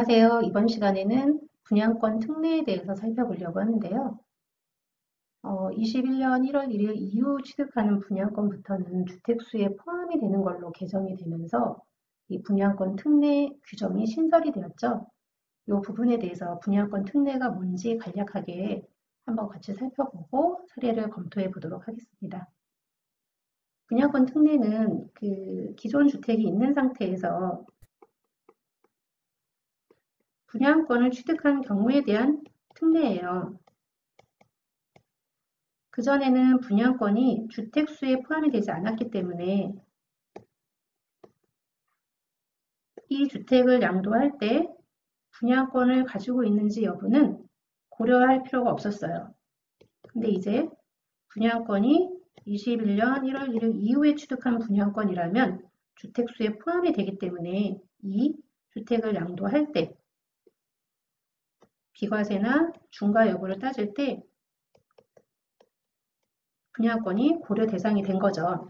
안녕하세요. 이번 시간에는 분양권 특례에 대해서 살펴보려고 하는데요. 21년 1월 1일 이후 취득하는 분양권부터는 주택수에 포함이 되는 걸로 개정이 되면서 이 분양권 특례 규정이 신설이 되었죠. 이 부분에 대해서 분양권 특례가 뭔지 간략하게 한번 같이 살펴보고 사례를 검토해 보도록 하겠습니다. 분양권 특례는 기존 주택이 있는 상태에서 분양권을 취득한 경우에 대한 특례예요. 그전에는 분양권이 주택수에 포함이 되지 않았기 때문에 이 주택을 양도할 때 분양권을 가지고 있는지 여부는 고려할 필요가 없었어요. 근데 이제 분양권이 21년 1월 1일 이후에 취득한 분양권이라면 주택수에 포함이 되기 때문에 이 주택을 양도할 때 비과세나 중과 여부를 따질 때 분양권이 고려 대상이 된 거죠.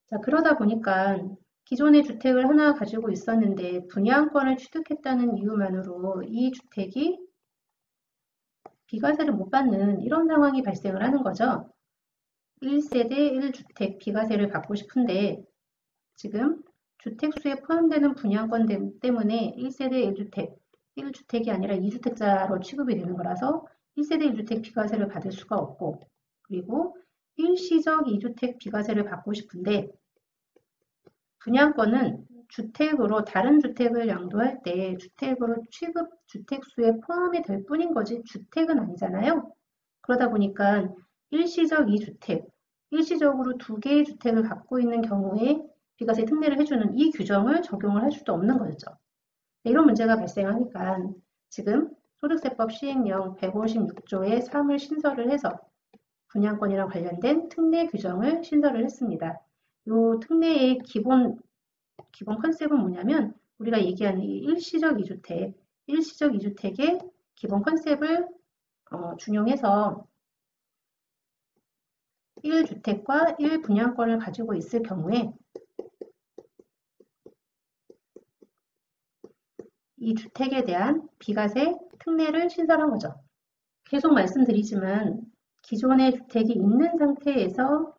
자, 그러다 보니까 기존의 주택을 하나 가지고 있었는데 분양권을 취득했다는 이유만으로 이 주택이 비과세를 못 받는 이런 상황이 발생을 하는 거죠. 1세대 1주택 비과세를 받고 싶은데 지금 주택수에 포함되는 분양권 때문에 1세대 1주택, 1주택이 아니라 2주택자로 취급이 되는 거라서 1세대 1주택 비과세를 받을 수가 없고, 그리고 일시적 2주택 비과세를 받고 싶은데 분양권은 주택으로 다른 주택을 양도할 때 주택으로 취급 주택수에 포함이 될 뿐인 거지 주택은 아니잖아요. 그러다 보니까 일시적 2주택, 일시적으로 2개의 주택을 갖고 있는 경우에 비과세 특례를 해주는 이 규정을 적용을 할 수도 없는 거죠. 이런 문제가 발생하니까 지금 소득세법 시행령 156조의 3을 신설을 해서 분양권이랑 관련된 특례 규정을 신설을 했습니다. 이 특례의 기본 컨셉은 뭐냐면 우리가 얘기하는 이 일시적 2주택의 기본 컨셉을 준용해서 1주택과 1분양권을 가지고 있을 경우에 이 주택에 대한 비과세 특례를 신설한 거죠. 계속 말씀드리지만 기존의 주택이 있는 상태에서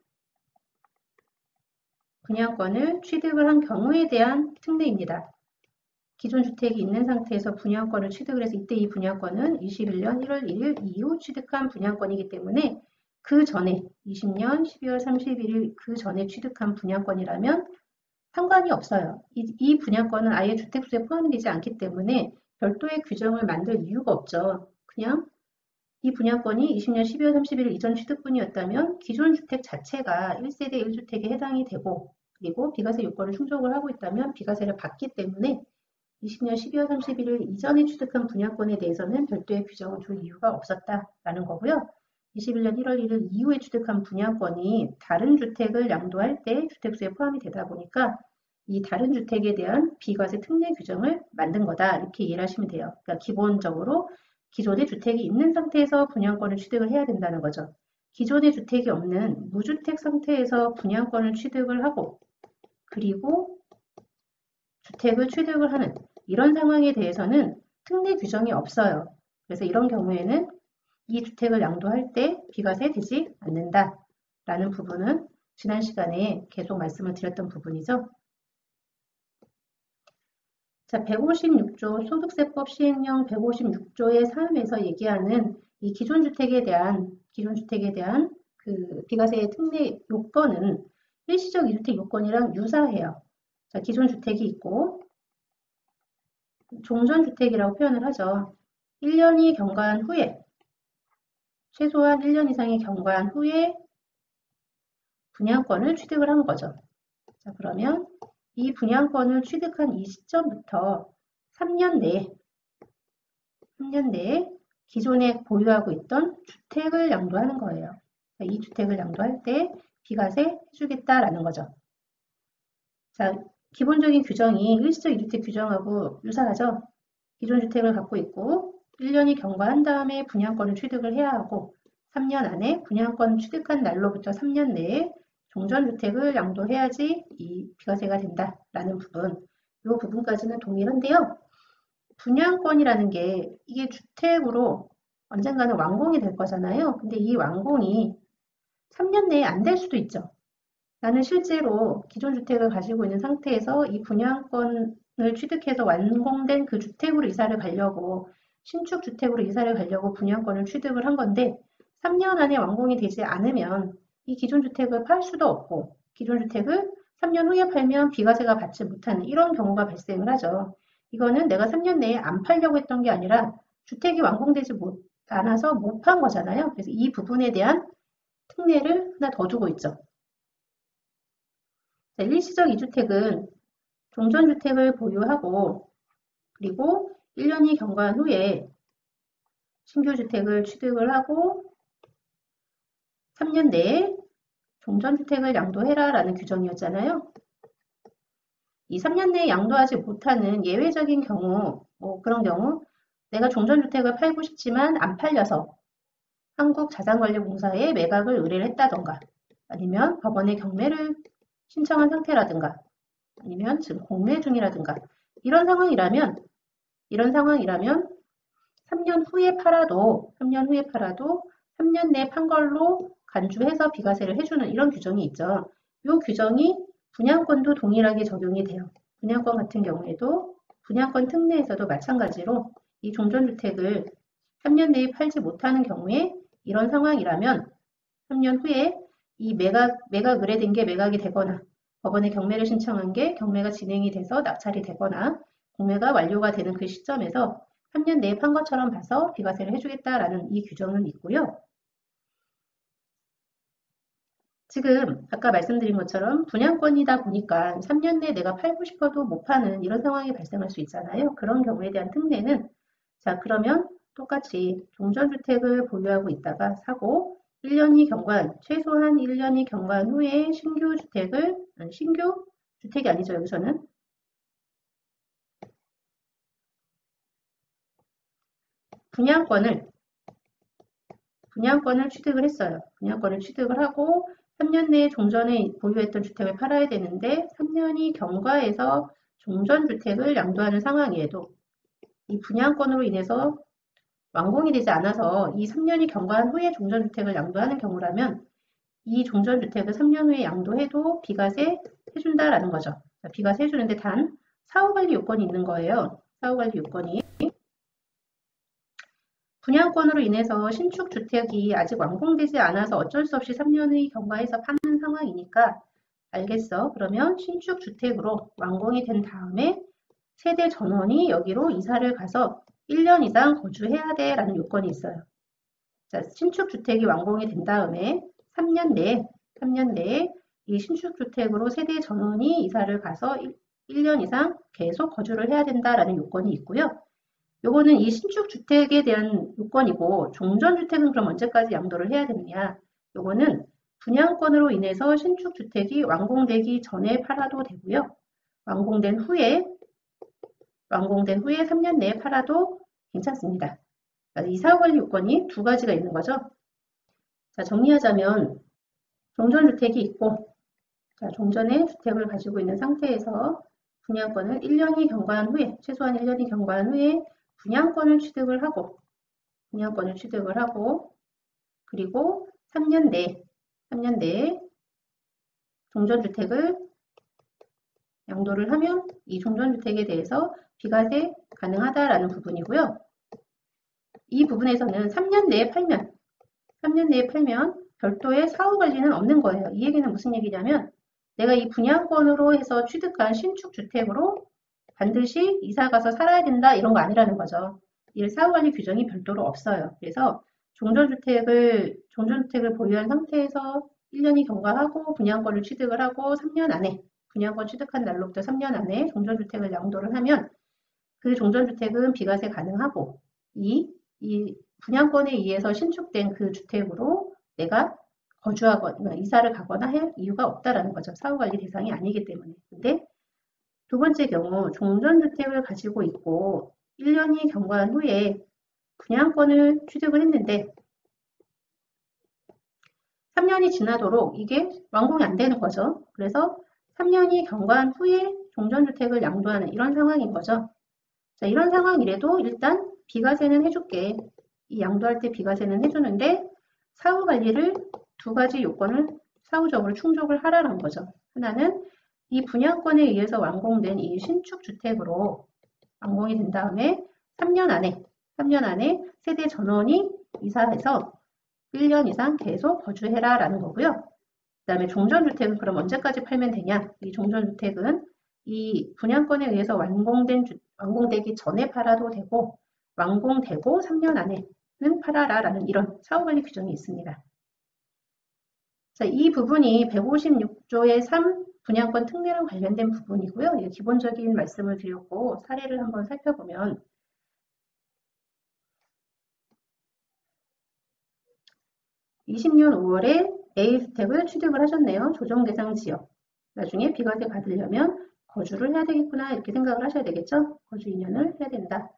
분양권을 취득을 한 경우에 대한 특례입니다. 기존 주택이 있는 상태에서 분양권을 취득을 해서 이때 이 분양권은 21년 1월 1일 이후 취득한 분양권이기 때문에 그 전에 20년 12월 31일 그 전에 취득한 분양권이라면 상관이 없어요. 이 분양권은 아예 주택수에 포함이 되지 않기 때문에 별도의 규정을 만들 이유가 없죠. 그냥 이 분양권이 20년 12월 31일 이전 취득분이었다면 기존 주택 자체가 1세대 1주택에 해당이 되고 그리고 비과세 요건을 충족을 하고 있다면 비과세를 받기 때문에 20년 12월 31일 이전에 취득한 분양권에 대해서는 별도의 규정을 줄 이유가 없었다라는 거고요. 21년 1월 1일 이후에 취득한 분양권이 다른 주택을 양도할 때 주택수에 포함이 되다 보니까 이 다른 주택에 대한 비과세 특례 규정을 만든 거다 이렇게 이해를 하시면 돼요. 그러니까 기본적으로 기존의 주택이 있는 상태에서 분양권을 취득을 해야 된다는 거죠. 기존의 주택이 없는 무주택 상태에서 분양권을 취득을 하고 그리고 주택을 취득을 하는 이런 상황에 대해서는 특례 규정이 없어요. 그래서 이런 경우에는 이 주택을 양도할 때 비과세 되지 않는다라는 부분은 지난 시간에 계속 말씀을 드렸던 부분이죠. 자, 156조 소득세법 시행령 156조의 3에서 얘기하는 이 기존 주택에 대한 그 비과세 특례 요건은 일시적 2주택 요건이랑 유사해요. 자, 기존 주택이 있고 종전주택이라고 표현을 하죠. 1년이 경과한 후에 최소한 1년 이상이 경과한 후에 분양권을 취득을 한 거죠. 자, 그러면 이 분양권을 취득한 이 시점부터 3년 내에 기존에 보유하고 있던 주택을 양도하는 거예요. 이 주택을 양도할 때 비과세 해주겠다라는 거죠. 자, 기본적인 규정이 일시적 2주택 규정하고 유사하죠. 기존 주택을 갖고 있고 1년이 경과한 다음에 분양권을 취득을 해야 하고 3년 안에 분양권 취득한 날로부터 3년 내에 종전주택을 양도해야지 이 비과세가 된다라는 부분. 이 부분까지는 동일한데요. 분양권이라는 게 이게 주택으로 언젠가는 완공이 될 거잖아요. 근데 이 완공이 3년 내에 안 될 수도 있죠. 나는 실제로 기존 주택을 가지고 있는 상태에서 이 분양권을 취득해서 완공된 그 주택으로 이사를 가려고 신축 주택으로 이사를 가려고 분양권을 취득을 한 건데 3년 안에 완공이 되지 않으면 이 기존 주택을 팔 수도 없고 기존 주택을 3년 후에 팔면 비과세가 받지 못하는 이런 경우가 발생을 하죠. 이거는 내가 3년 내에 안 팔려고 했던 게 아니라 주택이 완공되지 않아서 못 판 거잖아요. 그래서 이 부분에 대한 특례를 하나 더 두고 있죠. 자, 일시적 2주택은 종전주택을 보유하고 그리고 1년이 경과한 후에 신규주택을 취득을 하고 3년 내에 종전주택을 양도해라 라는 규정이었잖아요. 이 3년 내에 양도하지 못하는 예외적인 경우, 그런 경우 내가 종전주택을 팔고 싶지만 안 팔려서 한국자산관리공사에 매각을 의뢰를 했다던가 아니면 법원에 경매를 신청한 상태라든가 아니면 지금 공매 중이라든가 이런 상황이라면 3년 후에 팔아도 3년 내에 판 걸로 간주해서 비과세를 해주는 이런 규정이 있죠. 이 규정이 분양권도 동일하게 적용이 돼요. 분양권 같은 경우에도 분양권 특례에서도 마찬가지로 이 종전주택을 3년 내에 팔지 못하는 경우에 이런 상황이라면 3년 후에 이 매각 의뢰된 게 매각이 되거나 법원에 경매를 신청한 게 경매가 진행이 돼서 낙찰이 되거나 공매가 완료가 되는 그 시점에서 3년 내에 판 것처럼 봐서 비과세를 해주겠다라는 이 규정은 있고요. 지금 아까 말씀드린 것처럼 분양권이다 보니까 3년 내에 내가 팔고 싶어도 못 파는 이런 상황이 발생할 수 있잖아요. 그런 경우에 대한 특례는 자 그러면 똑같이 종전주택을 보유하고 있다가 사고 1년이 경과한 최소한 1년이 경과한 후에 신규 주택이 아니죠. 여기서는 분양권을 취득을 했어요. 분양권을 취득을 하고 3년 내에 종전에 보유했던 주택을 팔아야 되는데 3년이 경과해서 종전주택을 양도하는 상황이에도 이 분양권으로 인해서 완공이 되지 않아서 이 3년이 경과한 후에 종전주택을 양도하는 경우라면 이 종전주택을 3년 후에 양도해도 비과세 해준다라는 거죠. 비과세 해주는데 단 사후관리 요건이 있는 거예요. 사후관리 요건이 분양권으로 인해서 신축주택이 아직 완공되지 않아서 어쩔 수 없이 3년의 경과해서 파는 상황이니까 알겠어. 그러면 신축주택으로 완공이 된 다음에 세대 전원이 여기로 이사를 가서 1년 이상 거주해야 돼 라는 요건이 있어요. 자, 신축주택이 완공이 된 다음에 3년 내에 이 신축주택으로 세대 전원이 이사를 가서 1년 이상 계속 거주를 해야 된다라는 요건이 있고요. 요거는 이 신축주택에 대한 요건이고 종전주택은 그럼 언제까지 양도를 해야 되느냐. 요거는 분양권으로 인해서 신축주택이 완공되기 전에 팔아도 되고요. 완공된 후에 3년 내에 팔아도 괜찮습니다. 이 사후관리 요건이 두 가지가 있는 거죠. 자, 정리하자면 종전주택이 있고 자, 종전에 주택을 가지고 있는 상태에서 분양권을 1년이 경과한 후에 최소한 1년이 경과한 후에 분양권을 취득을 하고 그리고 3년 내에 종전주택을 양도를 하면 이 종전주택에 대해서 비과세 가능하다라는 부분이고요. 이 부분에서는 3년 내에 팔면 별도의 사후관리는 없는 거예요. 이 얘기는 무슨 얘기냐면 내가 이 분양권으로 해서 취득한 신축주택으로 반드시 이사가서 살아야 된다 이런 거 아니라는 거죠. 이 사후관리 규정이 별도로 없어요. 그래서 종전주택을 보유한 상태에서 1년이 경과하고 분양권을 취득을 하고 3년 안에 분양권 취득한 날로부터 3년 안에 종전주택을 양도를 하면 그 종전주택은 비과세 가능하고 이 분양권에 의해서 신축된 그 주택으로 내가 거주하거나 이사를 가거나 할 이유가 없다라는 거죠. 사후관리 대상이 아니기 때문에. 근데 두 번째 경우 종전주택을 가지고 있고 1년이 경과한 후에 분양권을 취득을 했는데 3년이 지나도록 이게 완공이 안 되는 거죠. 그래서 3년이 경과한 후에 종전주택을 양도하는 이런 상황인 거죠. 자, 이런 상황이라도 일단 비과세는 해줄게. 이 양도할 때 비과세는 해주는데 사후관리를 두 가지 요건을 사후적으로 충족을 하라는 거죠. 하나는 이 분양권에 의해서 완공된 이 신축주택으로 완공이 된 다음에 3년 안에 세대 전원이 이사해서 1년 이상 계속 거주해라 라는 거고요. 그 다음에 종전주택은 그럼 언제까지 팔면 되냐? 이 종전주택은 이 분양권에 의해서 완공되기 전에 팔아도 되고 완공되고 3년 안에는 팔아라 라는 이런 사후관리 규정이 있습니다. 자, 이 부분이 156조의 3 분양권 특례랑 관련된 부분이고요. 기본적인 말씀을 드렸고 사례를 한번 살펴보면 20년 5월에 A주택을 취득을 하셨네요. 조정대상 지역. 나중에 비과세 받으려면 거주를 해야 되겠구나 이렇게 생각을 하셔야 되겠죠. 거주 2년을 해야 된다.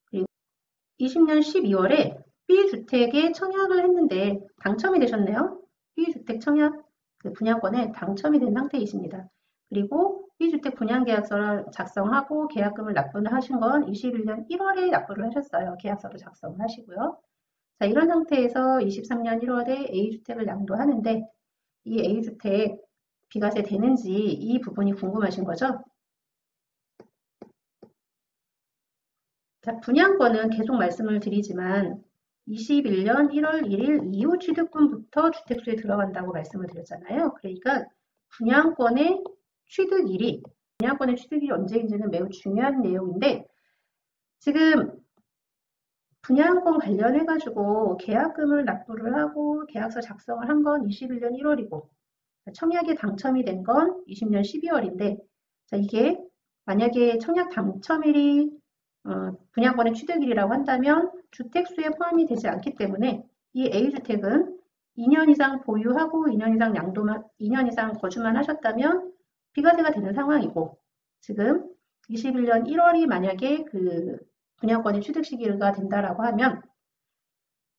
그리고 20년 12월에 B주택에 청약을 했는데 당첨이 되셨네요. B주택 청약 분양권에 당첨이 된 상태이십니다. 그리고 B주택 분양계약서를 작성하고 계약금을 납부를 하신 건 21년 1월에 납부를 하셨어요. 계약서를 작성을 하시고요. 자, 이런 상태에서 23년 1월에 A주택을 양도하는데 이 A주택 비과세 되는지 이 부분이 궁금하신 거죠? 자, 분양권은 계속 말씀을 드리지만 21년 1월 1일 이후 취득분부터 주택수에 들어간다고 말씀을 드렸잖아요. 그러니까 분양권의 취득일이 언제인지는 매우 중요한 내용인데 지금 분양권 관련해가지고 계약금을 납부를 하고 계약서 작성을 한 건 21년 1월이고 청약에 당첨이 된 건 20년 12월인데 자, 이게 만약에 청약 당첨일이 분양권의 취득일이라고 한다면 주택수에 포함이 되지 않기 때문에 이 A주택은 2년 이상 보유하고 2년 이상 거주만 하셨다면 비과세가 되는 상황이고 지금 21년 1월이 만약에 그 분양권의 취득 시기가 된다라고 하면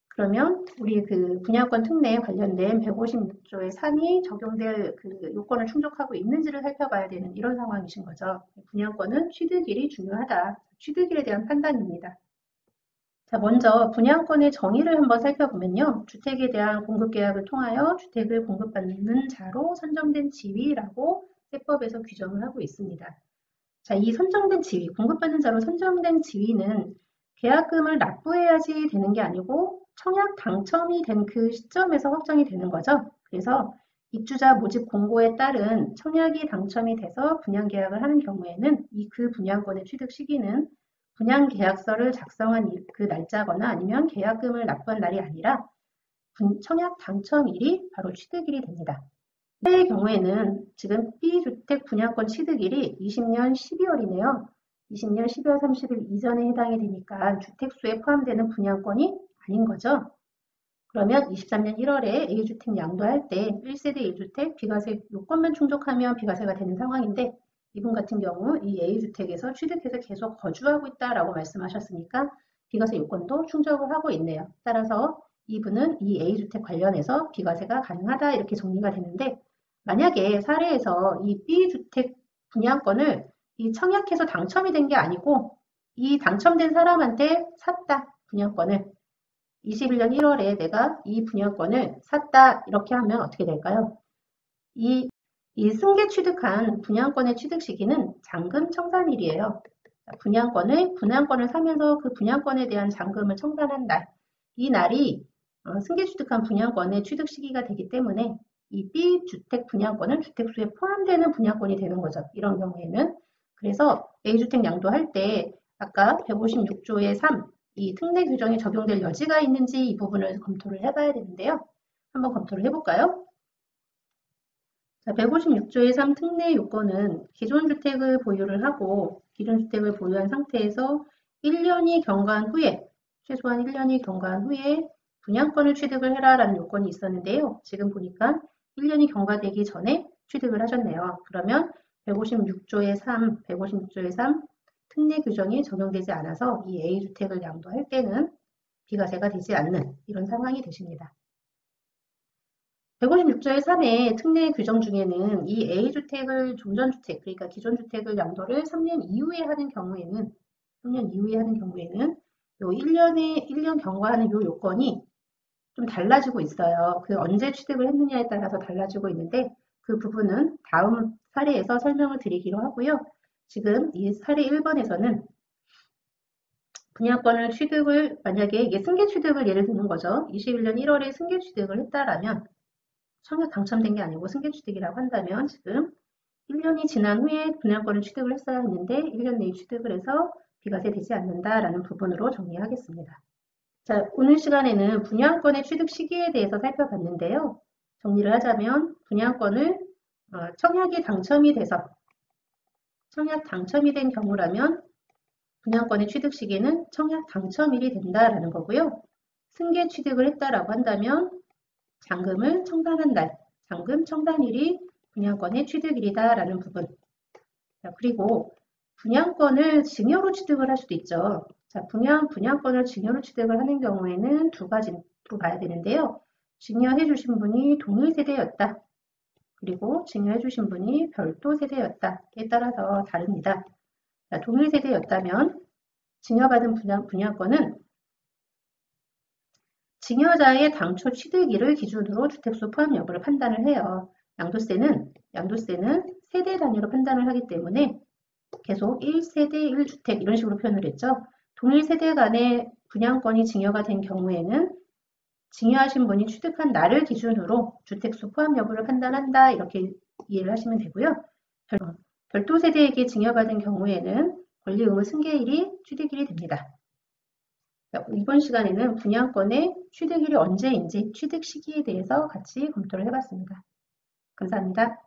그러면 우리 그 분양권 특례에 관련된 156조의 3이 적용될 그 요건을 충족하고 있는지를 살펴봐야 되는 이런 상황이신 거죠. 분양권은 취득일이 중요하다. 취득일에 대한 판단입니다. 자, 먼저 분양권의 정의를 한번 살펴보면요. 주택에 대한 공급계약을 통하여 주택을 공급받는 자로 선정된 지위라고 세법에서 규정을 하고 있습니다. 자, 이 선정된 지위, 공급받는 자로 선정된 지위는 계약금을 납부해야지 되는 게 아니고 청약 당첨이 된 그 시점에서 확정이 되는 거죠. 그래서 입주자 모집 공고에 따른 청약이 당첨이 돼서 분양계약을 하는 경우에는 그 분양권의 취득 시기는 분양계약서를 작성한 그 날짜거나 아니면 계약금을 납부한 날이 아니라 청약 당첨일이 바로 취득일이 됩니다. 의 경우에는 지금 B주택 분양권 취득일이 20년 12월이네요. 20년 12월 30일 이전에 해당이 되니까 주택수에 포함되는 분양권이 아닌 거죠. 그러면 23년 1월에 A주택 양도할 때 1세대 1주택 비과세 요건만 충족하면 비과세가 되는 상황인데 이분 같은 경우 이 A주택에서 취득해서 계속 거주하고 있다라고 말씀하셨으니까 비과세 요건도 충족을 하고 있네요. 따라서 이분은 이 A주택 관련해서 비과세가 가능하다 이렇게 정리가 되는데 만약에 사례에서 이 B주택 분양권을 이 청약해서 당첨이 된 게 아니고 이 당첨된 사람한테 샀다 분양권을 21년 1월에 내가 이 분양권을 샀다 이렇게 하면 어떻게 될까요? 이 승계 취득한 분양권의 취득 시기는 잔금 청산일이에요. 분양권을 사면서 그 분양권에 대한 잔금을 청산한 날, 이 날이 승계 취득한 분양권의 취득 시기가 되기 때문에 이 B주택 분양권은 주택수에 포함되는 분양권이 되는 거죠. 이런 경우에는. 그래서 A주택 양도할 때 아까 156조의 3, 이 특례 규정이 적용될 여지가 있는지 이 부분을 검토를 해봐야 되는데요. 한번 검토를 해볼까요? 자, 156조의 3 특례 요건은 기존 주택을 보유를 하고 기존 주택을 보유한 상태에서 1년이 경과한 후에 최소한 1년이 경과한 후에 분양권을 취득을 해라라는 요건이 있었는데요. 지금 보니까 1년이 경과되기 전에 취득을 하셨네요. 그러면 156조의 3 특례 규정이 적용되지 않아서 이 A주택을 양도할 때는 비과세가 되지 않는 이런 상황이 되십니다. 156조의 3의 특례 규정 중에는 이 A주택을 종전주택, 그러니까 기존주택을 양도를 3년 이후에 하는 경우에는, 3년 이후에 하는 경우에는 요 1년 경과하는 요 요건이 좀 달라지고 있어요. 그 언제 취득을 했느냐에 따라서 달라지고 있는데 그 부분은 다음 사례에서 설명을 드리기로 하고요. 지금 이 사례 1번에서는 분양권을 취득을 만약에 이게 승계 취득을 예를 드는 거죠. 21년 1월에 승계 취득을 했다라면 청약 당첨된 게 아니고 승계 취득이라고 한다면 지금 1년이 지난 후에 분양권을 취득을 했어야 했는데 1년 내에 취득을 해서 비과세 되지 않는다라는 부분으로 정리하겠습니다. 자, 오늘 시간에는 분양권의 취득 시기에 대해서 살펴봤는데요. 정리를 하자면 분양권을 청약이 당첨이 돼서 청약 당첨이 된 경우라면 분양권의 취득 시기는 청약 당첨일이 된다라는 거고요. 승계 취득을 했다라고 한다면 잔금을 청산한 날, 잔금 청산일이 분양권의 취득일이다라는 부분. 자, 그리고 분양권을 증여로 취득을 할 수도 있죠. 자, 분양권을 증여로 취득을 하는 경우에는 두 가지로 봐야 되는데요. 증여해 주신 분이 동일 세대였다. 그리고 증여해 주신 분이 별도 세대였다에 따라서 다릅니다. 자, 동일 세대였다면 증여받은 분양권은 증여자의 당초 취득일을 기준으로 주택수 포함 여부를 판단을 해요. 양도세는 세대 단위로 판단을 하기 때문에 계속 1세대 1주택 이런 식으로 표현을 했죠. 동일 세대 간의 분양권이 증여가 된 경우에는 증여하신 분이 취득한 날을 기준으로 주택수 포함 여부를 판단한다 이렇게 이해를 하시면 되고요. 별도 세대에게 증여받은 경우에는 권리 의무 승계일이 취득일이 됩니다. 이번 시간에는 분양권의 취득일이 언제인지 취득 시기에 대해서 같이 검토를 해봤습니다. 감사합니다.